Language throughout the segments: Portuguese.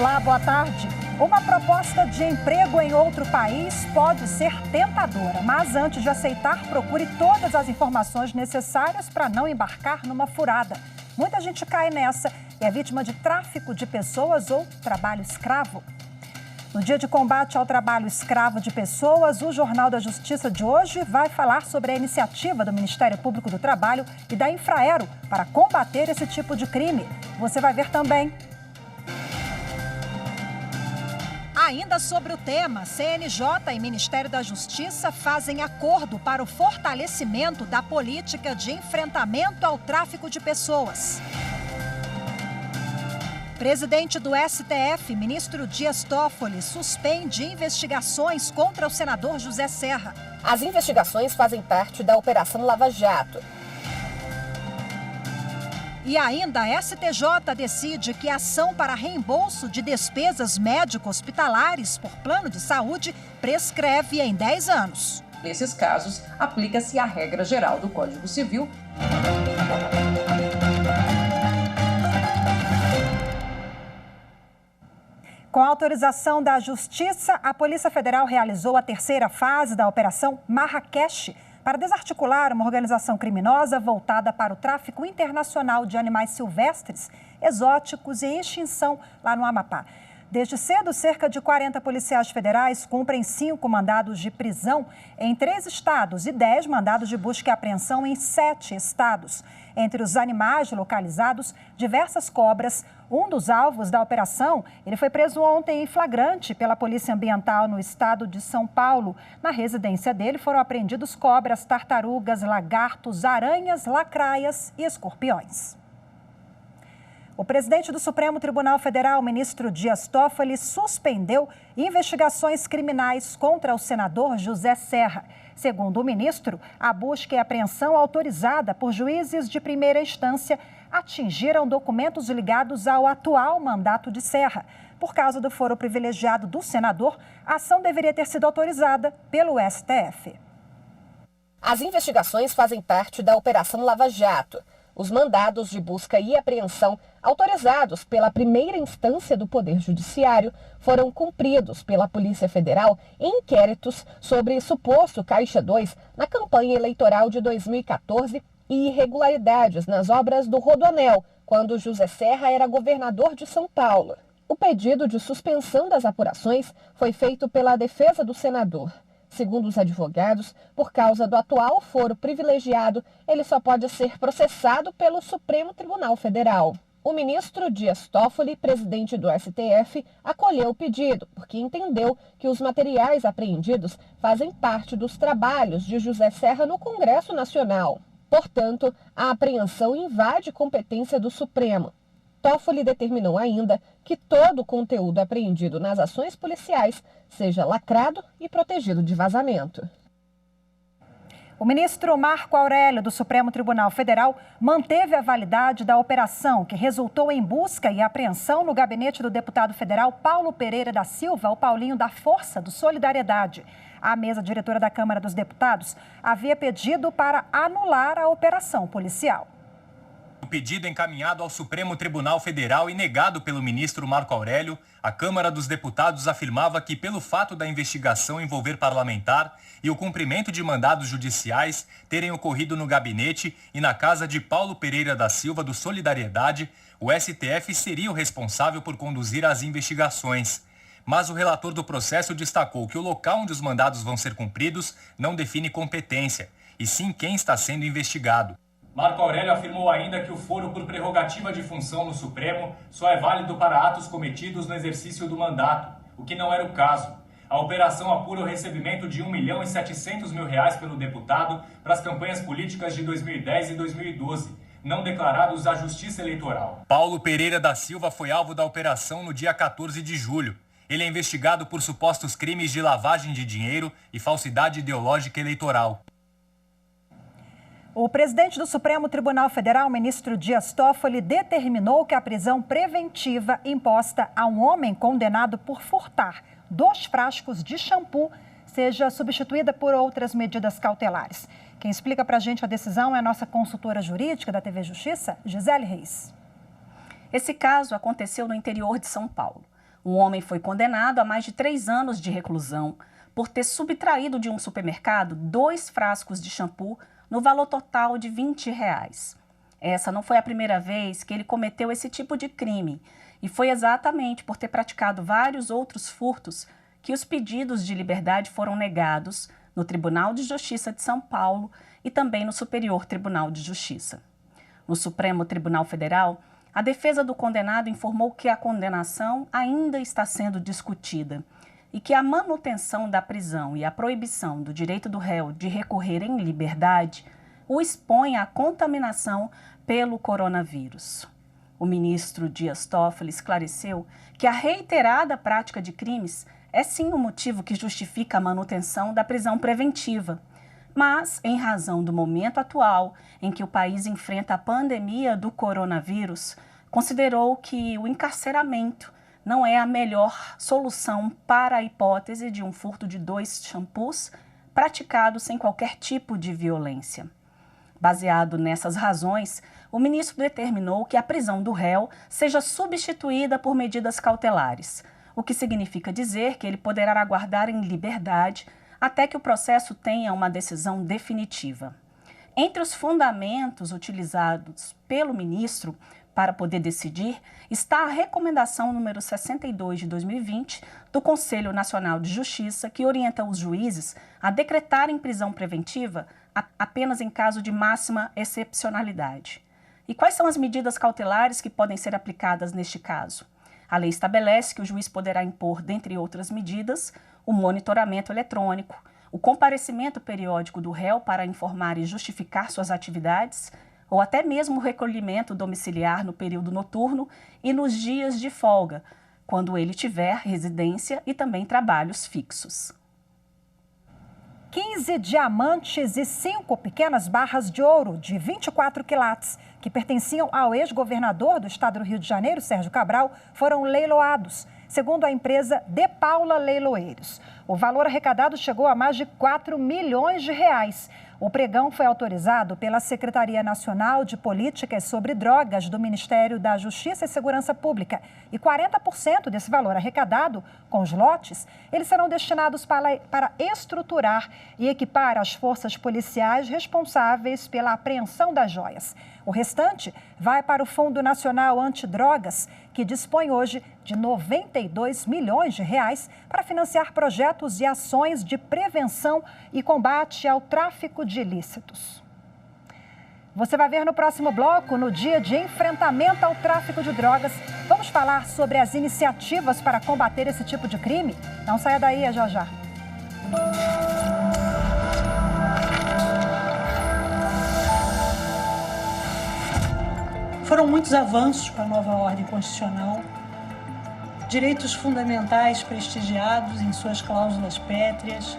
Olá, boa tarde. Uma proposta de emprego em outro país pode ser tentadora, mas antes de aceitar, procure todas as informações necessárias para não embarcar numa furada. Muita gente cai nessa e é vítima de tráfico de pessoas ou trabalho escravo. No dia de combate ao trabalho escravo de pessoas, o Jornal da Justiça de hoje vai falar sobre a iniciativa do Ministério Público do Trabalho e da Infraero para combater esse tipo de crime. Você vai ver também. Ainda sobre o tema, CNJ e Ministério da Justiça fazem acordo para o fortalecimento da política de enfrentamento ao tráfico de pessoas. Presidente do STF, ministro Dias Toffoli, suspende investigações contra o senador José Serra. As investigações fazem parte da Operação Lava Jato. E ainda a STJ decide que a ação para reembolso de despesas médico-hospitalares por plano de saúde prescreve em 10 anos. Nesses casos, aplica-se a regra geral do Código Civil. Com a autorização da Justiça, a Polícia Federal realizou a terceira fase da Operação Marrakech para desarticular uma organização criminosa voltada para o tráfico internacional de animais silvestres, exóticos e em extinção lá no Amapá. Desde cedo, cerca de 40 policiais federais cumprem 5 mandados de prisão em 3 estados e 10 mandados de busca e apreensão em 7 estados. Entre os animais localizados, diversas cobras. Um dos alvos da operação, ele foi preso ontem em flagrante pela Polícia Ambiental no estado de São Paulo. Na residência dele foram apreendidos cobras, tartarugas, lagartos, aranhas, lacraias e escorpiões. O presidente do Supremo Tribunal Federal, ministro Dias Toffoli, suspendeu investigações criminais contra o senador José Serra. Segundo o ministro, a busca e apreensão autorizada por juízes de primeira instância atingiram documentos ligados ao atual mandato de Serra. Por causa do foro privilegiado do senador, a ação deveria ter sido autorizada pelo STF. As investigações fazem parte da Operação Lava Jato. Os mandados de busca e apreensão autorizados pela primeira instância do Poder Judiciário foram cumpridos pela Polícia Federal em inquéritos sobre suposto Caixa 2 na campanha eleitoral de 2014 e irregularidades nas obras do Rodoanel, quando José Serra era governador de São Paulo. O pedido de suspensão das apurações foi feito pela defesa do senador. Segundo os advogados, por causa do atual foro privilegiado, ele só pode ser processado pelo Supremo Tribunal Federal. O ministro Dias Toffoli, presidente do STF, acolheu o pedido, porque entendeu que os materiais apreendidos fazem parte dos trabalhos de José Serra no Congresso Nacional. Portanto, a apreensão invade competência do Supremo. Toffoli determinou ainda que todo o conteúdo apreendido nas ações policiais seja lacrado e protegido de vazamento. O ministro Marco Aurélio, do Supremo Tribunal Federal, manteve a validade da operação que resultou em busca e apreensão no gabinete do deputado federal Paulo Pereira da Silva, o Paulinho da Força do Solidariedade. A mesa diretora da Câmara dos Deputados havia pedido para anular a operação policial. O pedido encaminhado ao Supremo Tribunal Federal e negado pelo ministro Marco Aurélio, a Câmara dos Deputados afirmava que, pelo fato da investigação envolver parlamentar e o cumprimento de mandados judiciais terem ocorrido no gabinete e na casa de Paulo Pereira da Silva do Solidariedade, o STF seria o responsável por conduzir as investigações. Mas o relator do processo destacou que o local onde os mandados vão ser cumpridos não define competência, e sim quem está sendo investigado. Marco Aurélio afirmou ainda que o foro por prerrogativa de função no Supremo só é válido para atos cometidos no exercício do mandato, o que não era o caso. A operação apura o recebimento de R$ 1.700.000 pelo deputado para as campanhas políticas de 2010 e 2012, não declarados à Justiça Eleitoral. Paulo Pereira da Silva foi alvo da operação no dia 14 de julho. Ele é investigado por supostos crimes de lavagem de dinheiro e falsidade ideológica eleitoral. O presidente do Supremo Tribunal Federal, ministro Dias Toffoli, determinou que a prisão preventiva imposta a um homem condenado por furtar 2 frascos de shampoo seja substituída por outras medidas cautelares. Quem explica para a gente a decisão é a nossa consultora jurídica da TV Justiça, Gisele Reis. Esse caso aconteceu no interior de São Paulo. O homem foi condenado a mais de 3 anos de reclusão por ter subtraído de um supermercado 2 frascos de shampoo no valor total de R$20. Essa não foi a primeira vez que ele cometeu esse tipo de crime e foi exatamente por ter praticado vários outros furtos que os pedidos de liberdade foram negados no Tribunal de Justiça de São Paulo e também no Superior Tribunal de Justiça. No Supremo Tribunal Federal, a defesa do condenado informou que a condenação ainda está sendo discutida e que a manutenção da prisão e a proibição do direito do réu de recorrer em liberdade o expõe à contaminação pelo coronavírus. O ministro Dias Toffoli esclareceu que a reiterada prática de crimes é sim o motivo que justifica a manutenção da prisão preventiva. Mas, em razão do momento atual em que o país enfrenta a pandemia do coronavírus, considerou que o encarceramento não é a melhor solução para a hipótese de um furto de 2 shampoos praticado sem qualquer tipo de violência. Baseado nessas razões, o ministro determinou que a prisão do réu seja substituída por medidas cautelares, o que significa dizer que ele poderá aguardar em liberdade até que o processo tenha uma decisão definitiva. Entre os fundamentos utilizados pelo ministro para poder decidir está a recomendação número 62 de 2020 do Conselho Nacional de Justiça, que orienta os juízes a decretarem prisão preventiva apenas em caso de máxima excepcionalidade. E quais são as medidas cautelares que podem ser aplicadas neste caso? A lei estabelece que o juiz poderá impor, dentre outras medidas, o monitoramento eletrônico, o comparecimento periódico do réu para informar e justificar suas atividades, ou até mesmo o recolhimento domiciliar no período noturno e nos dias de folga, quando ele tiver residência e também trabalhos fixos. 15 diamantes e 5 pequenas barras de ouro de 24 quilates, que pertenciam ao ex-governador do estado do Rio de Janeiro, Sérgio Cabral, foram leiloados, segundo a empresa De Paula Leiloeiros. O valor arrecadado chegou a mais de 4 milhões de reais. O pregão foi autorizado pela Secretaria Nacional de Políticas sobre Drogas do Ministério da Justiça e Segurança Pública. E 40% desse valor arrecadado com os lotes, eles serão destinados para estruturar e equipar as forças policiais responsáveis pela apreensão das joias. O restante vai para o Fundo Nacional Antidrogas, que dispõe hoje de 92 milhões de reais para financiar projetos e ações de prevenção e combate ao tráfico de ilícitos. Você vai ver no próximo bloco, no dia de enfrentamento ao tráfico de drogas. Vamos falar sobre as iniciativas para combater esse tipo de crime? Não saia daí, é já já. Foram muitos avanços para a nova ordem constitucional, direitos fundamentais prestigiados em suas cláusulas pétreas,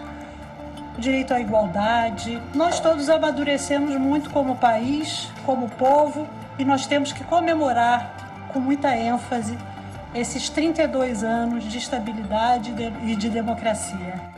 o direito à igualdade. Nós todos amadurecemos muito como país, como povo, e nós temos que comemorar com muita ênfase esses 32 anos de estabilidade e de democracia.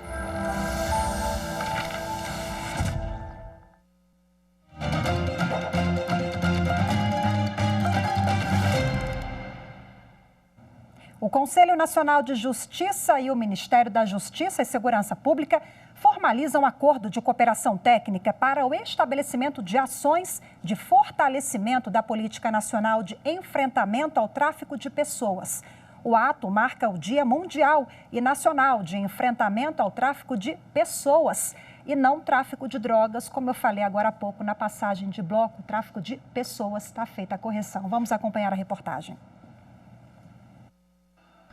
O Conselho Nacional de Justiça e o Ministério da Justiça e Segurança Pública formalizam um acordo de cooperação técnica para o estabelecimento de ações de fortalecimento da política nacional de enfrentamento ao tráfico de pessoas. O ato marca o Dia Mundial e Nacional de Enfrentamento ao Tráfico de Pessoas e não tráfico de drogas, como eu falei agora há pouco na passagem de bloco, tráfico de pessoas, está feita a correção. Vamos acompanhar a reportagem.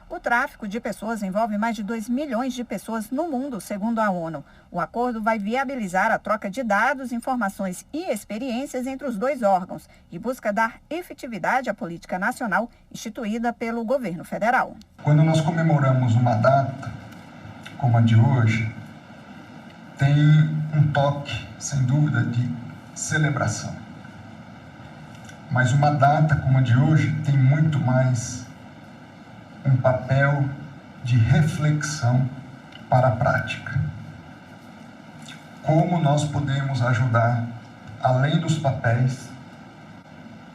O tráfico de pessoas envolve mais de 2 milhões de pessoas no mundo, segundo a ONU. O acordo vai viabilizar a troca de dados, informações e experiências entre os dois órgãos e busca dar efetividade à política nacional instituída pelo governo federal. Quando nós comemoramos uma data, como a de hoje, tem um toque, sem dúvida, de celebração. Mas uma data como a de hoje tem muito mais um papel de reflexão para a prática. Como nós podemos ajudar, além dos papéis,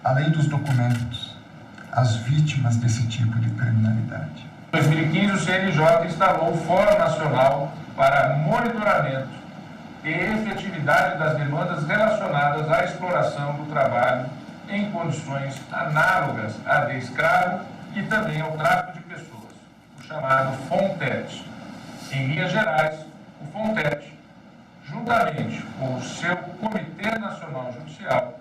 além dos documentos, as vítimas desse tipo de criminalidade. Em 2015, o CNJ instalou o Fórum Nacional para monitoramento e efetividade das demandas relacionadas à exploração do trabalho em condições análogas à de escravo e também ao tráfico de pessoas, o chamado FONTET. Em linhas gerais, o FONTET, juntamente com o seu Comitê Nacional Judicial,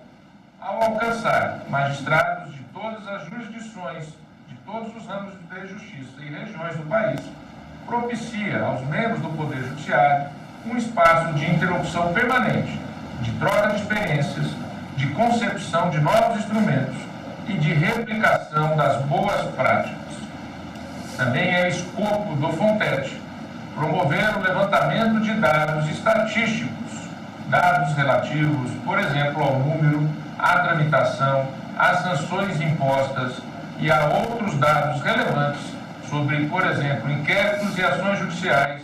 ao alcançar magistrados de todas as jurisdições, de todos os ramos de justiça e regiões do país, propicia aos membros do Poder Judiciário um espaço de interlocução permanente, de troca de experiências, de concepção de novos instrumentos e de replicação das boas práticas. Também é escopo do FONTET promover o levantamento de dados estatísticos, dados relativos, por exemplo, ao número, à tramitação, às sanções impostas e a outros dados relevantes sobre, por exemplo, inquéritos e ações judiciais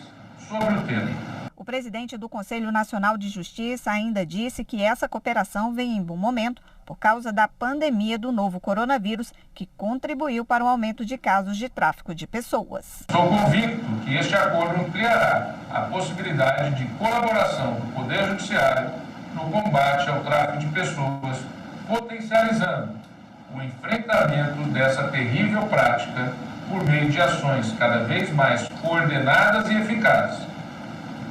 sobre o tema. O presidente do Conselho Nacional de Justiça ainda disse que essa cooperação vem em bom momento por causa da pandemia do novo coronavírus, que contribuiu para o aumento de casos de tráfico de pessoas. Sou convicto que este acordo ampliará a possibilidade de colaboração do Poder Judiciário no combate ao tráfico de pessoas, potencializando o enfrentamento dessa terrível prática por meio de ações cada vez mais coordenadas e eficazes.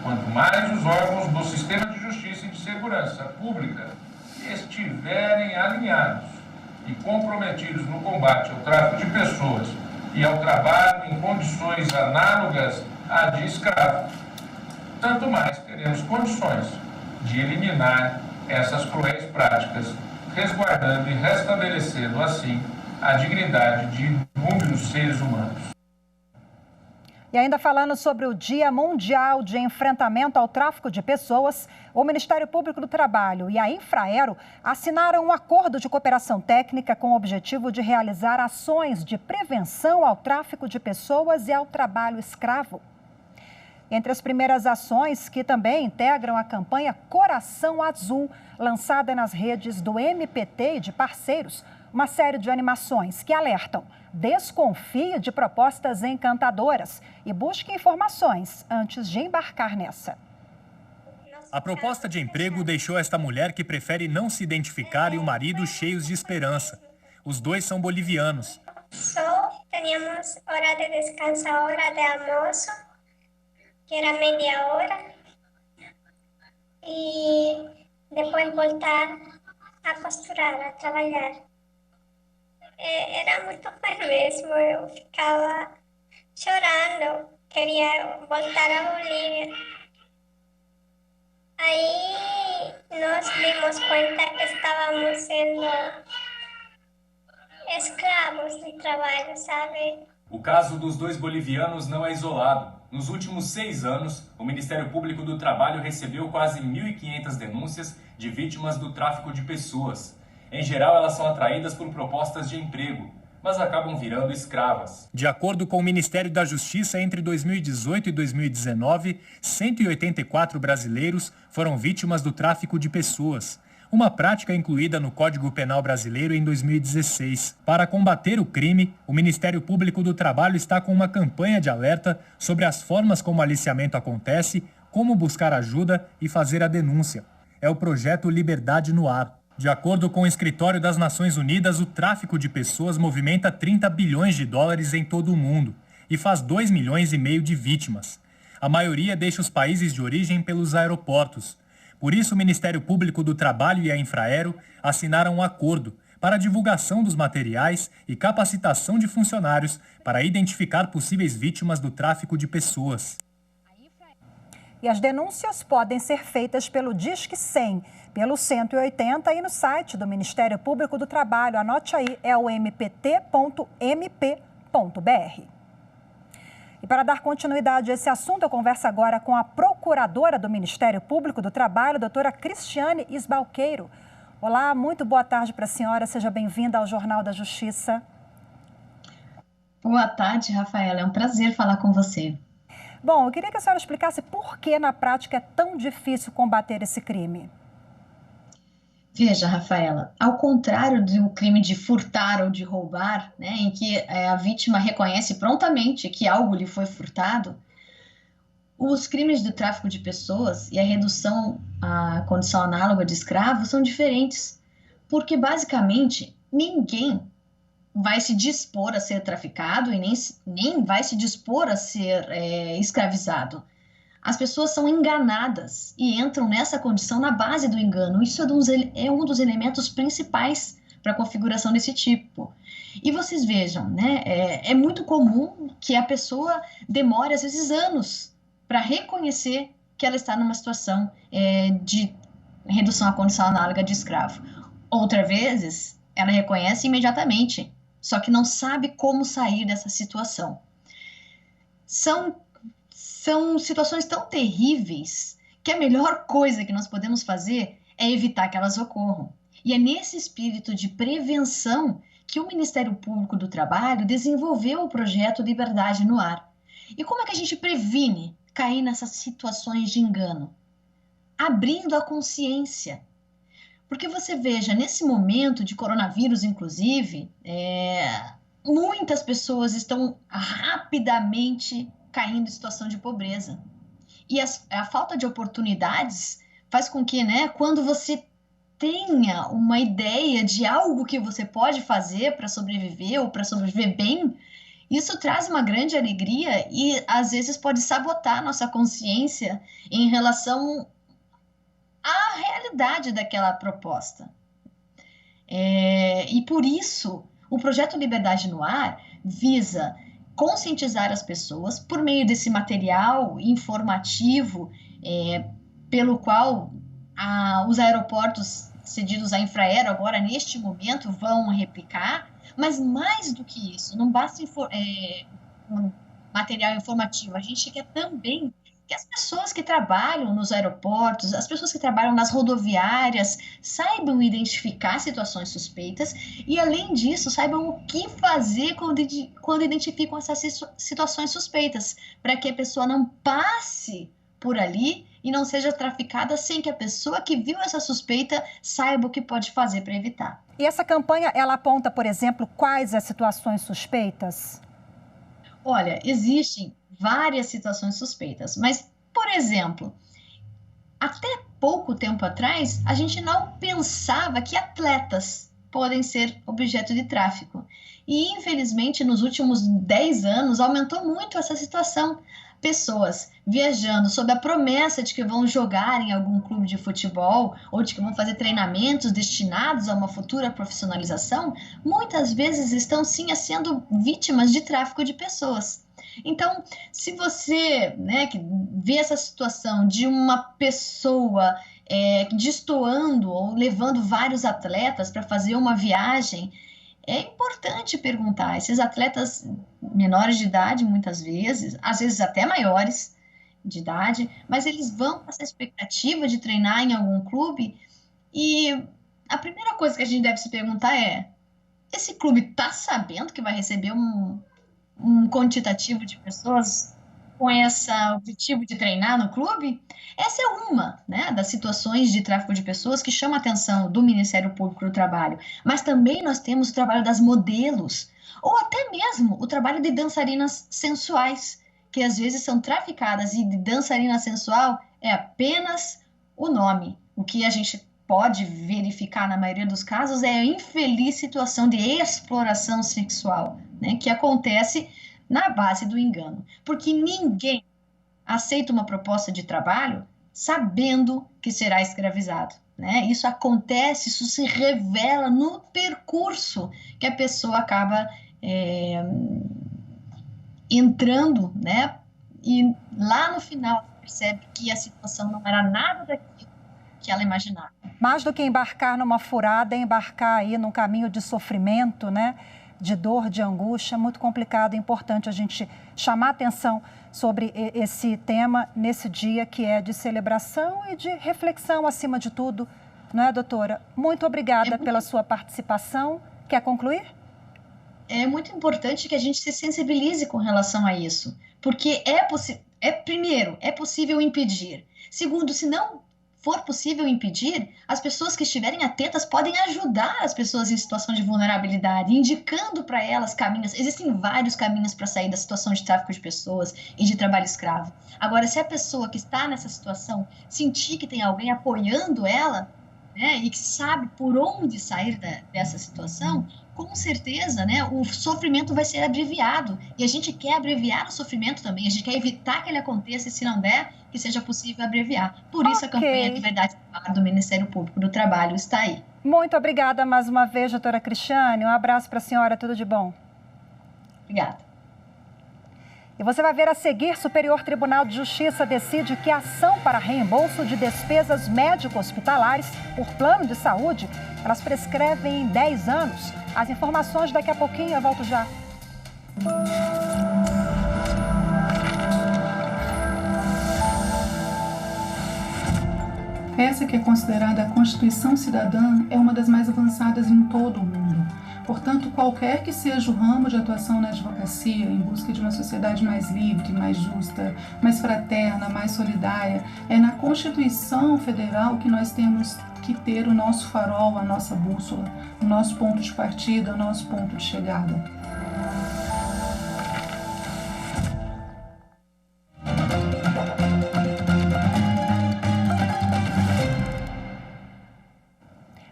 Quanto mais os órgãos do sistema de justiça e de segurança pública estiverem alinhados e comprometidos no combate ao tráfico de pessoas e ao trabalho em condições análogas à de escravo, tanto mais teremos condições de eliminar essas cruéis práticas, resguardando e restabelecendo assim a dignidade de inúmeros seres humanos. E ainda falando sobre o Dia Mundial de Enfrentamento ao Tráfico de Pessoas, o Ministério Público do Trabalho e a Infraero assinaram um acordo de cooperação técnica com o objetivo de realizar ações de prevenção ao tráfico de pessoas e ao trabalho escravo. Entre as primeiras ações, que também integram a campanha Coração Azul, lançada nas redes do MPT e de parceiros, uma série de animações que alertam: desconfie de propostas encantadoras e busque informações antes de embarcar nessa. A proposta de emprego deixou esta mulher que prefere não se identificar e o marido cheios de esperança. Os dois são bolivianos. Só tínhamos hora de descanso, hora de almoço, que era meia hora, e depois voltar a costurar, a trabalhar. Era muito ruim mesmo, eu ficava chorando, queria voltar à Bolívia. Aí nós dimos conta que estávamos sendo escravos de trabalho, sabe? O caso dos dois bolivianos não é isolado. Nos últimos 6 anos, o Ministério Público do Trabalho recebeu quase 1.500 denúncias de vítimas do tráfico de pessoas. Em geral, elas são atraídas por propostas de emprego, mas acabam virando escravas. De acordo com o Ministério da Justiça, entre 2018 e 2019, 184 brasileiros foram vítimas do tráfico de pessoas, uma prática incluída no Código Penal brasileiro em 2016. Para combater o crime, o Ministério Público do Trabalho está com uma campanha de alerta sobre as formas como o aliciamento acontece, como buscar ajuda e fazer a denúncia. É o projeto Liberdade no Ar. De acordo com o Escritório das Nações Unidas, o tráfico de pessoas movimenta 30 bilhões de dólares em todo o mundo e faz 2,5 milhões de vítimas. A maioria deixa os países de origem pelos aeroportos. Por isso, o Ministério Público do Trabalho e a Infraero assinaram um acordo para a divulgação dos materiais e capacitação de funcionários para identificar possíveis vítimas do tráfico de pessoas. E as denúncias podem ser feitas pelo Disque 100, pelo 180 e no site do Ministério Público do Trabalho. Anote aí, é o mpt.mp.br. E para dar continuidade a esse assunto, eu converso agora com a procuradora do Ministério Público do Trabalho, doutora Cristiane Isbalqueiro. Olá, muito boa tarde para a senhora, seja bem-vinda ao Jornal da Justiça. Boa tarde, Rafaela, é um prazer falar com você. Bom, eu queria que a senhora explicasse por que na prática é tão difícil combater esse crime. Veja, Rafaela, ao contrário do crime de furtar ou de roubar, né, em que a vítima reconhece prontamente que algo lhe foi furtado, os crimes do tráfico de pessoas e a redução à condição análoga de escravo são diferentes, porque basicamente ninguém vai se dispor a ser traficado e nem vai se dispor a ser escravizado. As pessoas são enganadas e entram nessa condição na base do engano. Isso é um dos elementos principais para a configuração desse tipo. E vocês vejam, né? É muito comum que a pessoa demore, às vezes, anos para reconhecer que ela está numa situação de redução à condição análoga de escravo. Outras vezes, ela reconhece imediatamente, só que não sabe como sair dessa situação. São situações tão terríveis que a melhor coisa que nós podemos fazer é evitar que elas ocorram. E é nesse espírito de prevenção que o Ministério Público do Trabalho desenvolveu o projeto Liberdade no Ar. E como é que a gente previne cair nessas situações de engano? Abrindo a consciência. Porque você veja, nesse momento de coronavírus, inclusive, muitas pessoas estão rapidamente caindo em situação de pobreza. E a falta de oportunidades faz com que, né, quando você tenha uma ideia de algo que você pode fazer para sobreviver ou para sobreviver bem, isso traz uma grande alegria e, às vezes, pode sabotar a nossa consciência em relação à realidade daquela proposta. E, por isso, o projeto Liberdade no Ar visa conscientizar as pessoas por meio desse material informativo pelo qual os aeroportos cedidos à Infraero agora, neste momento, vão replicar, mas mais do que isso, não basta um material informativo, a gente quer também que as pessoas que trabalham nos aeroportos, as pessoas que trabalham nas rodoviárias, saibam identificar situações suspeitas e, além disso, saibam o que fazer quando identificam essas situações suspeitas, para que a pessoa não passe por ali e não seja traficada sem que a pessoa que viu essa suspeita saiba o que pode fazer para evitar. E essa campanha, ela aponta, por exemplo, quais as situações suspeitas? Olha, existem várias situações suspeitas, mas, por exemplo, até pouco tempo atrás, a gente não pensava que atletas podem ser objeto de tráfico. E, infelizmente, nos últimos 10 anos, aumentou muito essa situação. Pessoas viajando sob a promessa de que vão jogar em algum clube de futebol ou de que vão fazer treinamentos destinados a uma futura profissionalização, muitas vezes estão, sim, sendo vítimas de tráfico de pessoas. Então, se você, né, que vê essa situação de uma pessoa destoando ou levando vários atletas para fazer uma viagem, é importante perguntar. Esses atletas menores de idade, muitas vezes, às vezes até maiores de idade, mas eles vão com essa expectativa de treinar em algum clube e a primeira coisa que a gente deve se perguntar é: esse clube está sabendo que vai receber um quantitativo de pessoas com esse objetivo de treinar no clube? Essa é uma, né, das situações de tráfico de pessoas que chama a atenção do Ministério Público do Trabalho. Mas também nós temos o trabalho das modelos, ou até mesmo o trabalho de dançarinas sensuais, que às vezes são traficadas, e de dançarina sensual é apenas o nome. O que a gente pode verificar na maioria dos casos é a infeliz situação de exploração sexual, né, que acontece na base do engano. Porque ninguém aceita uma proposta de trabalho sabendo que será escravizado, né? Isso acontece, isso se revela no percurso que a pessoa acaba entrando, né? E lá no final percebe que a situação não era nada daquilo que ela imaginava. Mais do que embarcar numa furada, é embarcar aí num caminho de sofrimento, né? De dor, de angústia, muito complicado. É importante a gente chamar atenção sobre esse tema nesse dia que é de celebração e de reflexão acima de tudo, não é, doutora? Muito obrigada pela sua participação. Quer concluir? É muito importante que a gente se sensibilize com relação a isso, porque primeiro, é possível impedir. Segundo, se não for possível impedir, as pessoas que estiverem atentas podem ajudar as pessoas em situação de vulnerabilidade, indicando para elas caminhos. Existem vários caminhos para sair da situação de tráfico de pessoas e de trabalho escravo. Agora, se a pessoa que está nessa situação sentir que tem alguém apoiando ela, né, e que sabe por onde sair dessa situação, com certeza, né, o sofrimento vai ser abreviado. E a gente quer abreviar o sofrimento também, a gente quer evitar que ele aconteça e, se não der, que seja possível abreviar. Por isso a campanha de Verdade do Ministério Público do Trabalho está aí. Muito obrigada mais uma vez, doutora Cristiane. Um abraço para a senhora, tudo de bom. Obrigada. E você vai ver a seguir, Superior Tribunal de Justiça decide que a ação para reembolso de despesas médico-hospitalares por plano de saúde, elas prescrevem em 10 anos. As informações daqui a pouquinho, eu volto já. Essa que é considerada a Constituição Cidadã é uma das mais avançadas em todo o mundo. Portanto, qualquer que seja o ramo de atuação na advocacia, em busca de uma sociedade mais livre, mais justa, mais fraterna, mais solidária, é na Constituição Federal que nós temos que ter o nosso farol, a nossa bússola, o nosso ponto de partida, o nosso ponto de chegada.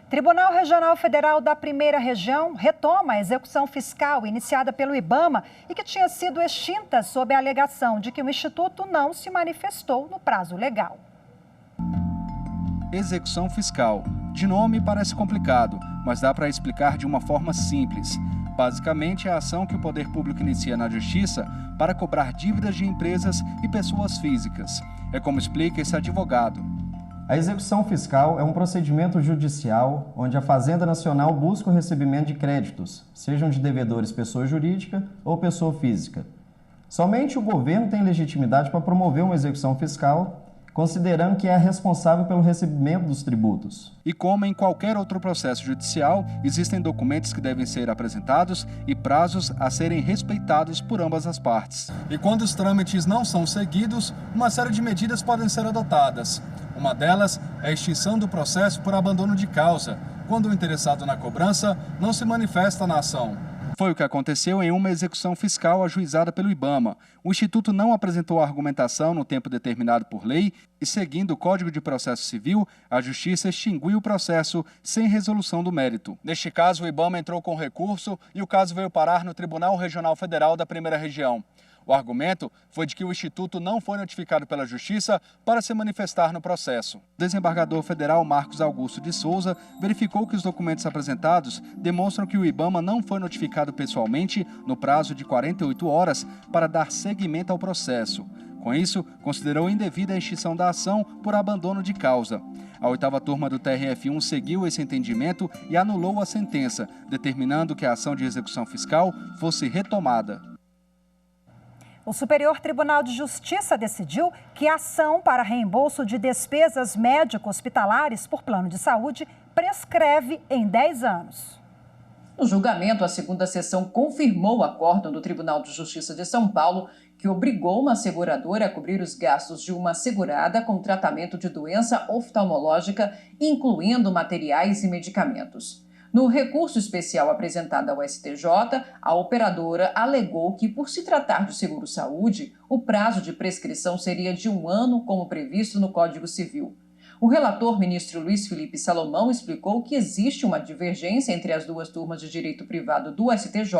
Tribunal Regional Federal da Primeira Região retoma a execução fiscal iniciada pelo IBAMA e que tinha sido extinta sob a alegação de que o Instituto não se manifestou no prazo legal. Execução fiscal. De nome parece complicado, mas dá para explicar de uma forma simples. Basicamente, é a ação que o poder público inicia na Justiça para cobrar dívidas de empresas e pessoas físicas. É como explica esse advogado. A execução fiscal é um procedimento judicial onde a Fazenda Nacional busca o recebimento de créditos, sejam de devedores pessoa jurídica ou pessoa física. Somente o governo tem legitimidade para promover uma execução fiscal, considerando que é responsável pelo recebimento dos tributos. E como em qualquer outro processo judicial, existem documentos que devem ser apresentados e prazos a serem respeitados por ambas as partes. E quando os trâmites não são seguidos, uma série de medidas podem ser adotadas. Uma delas é a extinção do processo por abandono de causa, quando o interessado na cobrança não se manifesta na ação. Foi o que aconteceu em uma execução fiscal ajuizada pelo IBAMA. O Instituto não apresentou a argumentação no tempo determinado por lei e, seguindo o Código de Processo Civil, a Justiça extinguiu o processo sem resolução do mérito. Neste caso, o IBAMA entrou com recurso e o caso veio parar no Tribunal Regional Federal da Primeira Região. O argumento foi de que o Instituto não foi notificado pela Justiça para se manifestar no processo. O desembargador federal Marcos Augusto de Souza verificou que os documentos apresentados demonstram que o IBAMA não foi notificado pessoalmente no prazo de 48 horas para dar seguimento ao processo. Com isso, considerou indevida a extinção da ação por abandono de causa. A 8ª turma do TRF1 seguiu esse entendimento e anulou a sentença, determinando que a ação de execução fiscal fosse retomada. O Superior Tribunal de Justiça decidiu que a ação para reembolso de despesas médico-hospitalares por plano de saúde prescreve em 10 anos. No julgamento, a segunda sessão confirmou o acórdão do Tribunal de Justiça de São Paulo que obrigou uma seguradora a cobrir os gastos de uma segurada com tratamento de doença oftalmológica, incluindo materiais e medicamentos. No recurso especial apresentado ao STJ, a operadora alegou que, por se tratar de seguro-saúde, o prazo de prescrição seria de 1 ano, como previsto no Código Civil. O relator, ministro Luiz Felipe Salomão, explicou que existe uma divergência entre as duas turmas de direito privado do STJ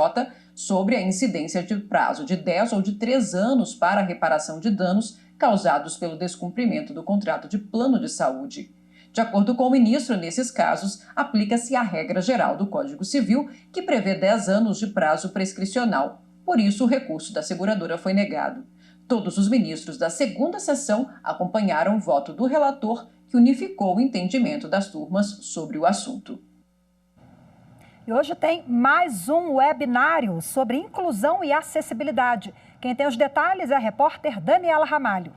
sobre a incidência de prazo de 10 ou de 3 anos para a reparação de danos causados pelo descumprimento do contrato de plano de saúde. De acordo com o ministro, nesses casos, aplica-se a regra geral do Código Civil, que prevê 10 anos de prazo prescricional. Por isso, o recurso da seguradora foi negado. Todos os ministros da segunda sessão acompanharam o voto do relator, que unificou o entendimento das turmas sobre o assunto. E hoje tem mais um webinário sobre inclusão e acessibilidade. Quem tem os detalhes é a repórter Daniela Ramalho.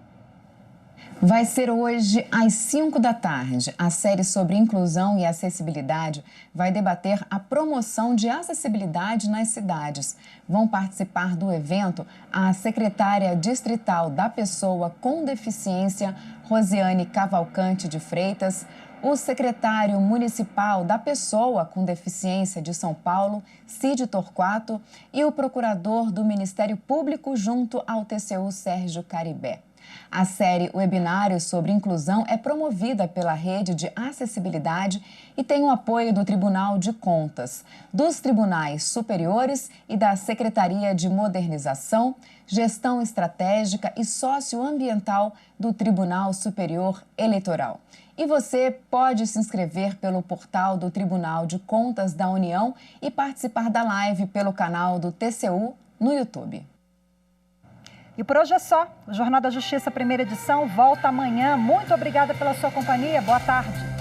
Vai ser hoje às 5 da tarde. A série sobre inclusão e acessibilidade vai debater a promoção de acessibilidade nas cidades. Vão participar do evento a secretária distrital da Pessoa com Deficiência, Rosiane Cavalcante de Freitas, o secretário municipal da Pessoa com Deficiência de São Paulo, Cid Torquato, e o procurador do Ministério Público junto ao TCU, Sérgio Caribé. A série Webinário sobre Inclusão é promovida pela Rede de Acessibilidade e tem o apoio do Tribunal de Contas, dos Tribunais Superiores e da Secretaria de Modernização, Gestão Estratégica e Socioambiental do Tribunal Superior Eleitoral. E você pode se inscrever pelo portal do Tribunal de Contas da União e participar da live pelo canal do TCU no YouTube. E por hoje é só. O Jornal da Justiça, primeira edição, volta amanhã. Muito obrigada pela sua companhia. Boa tarde.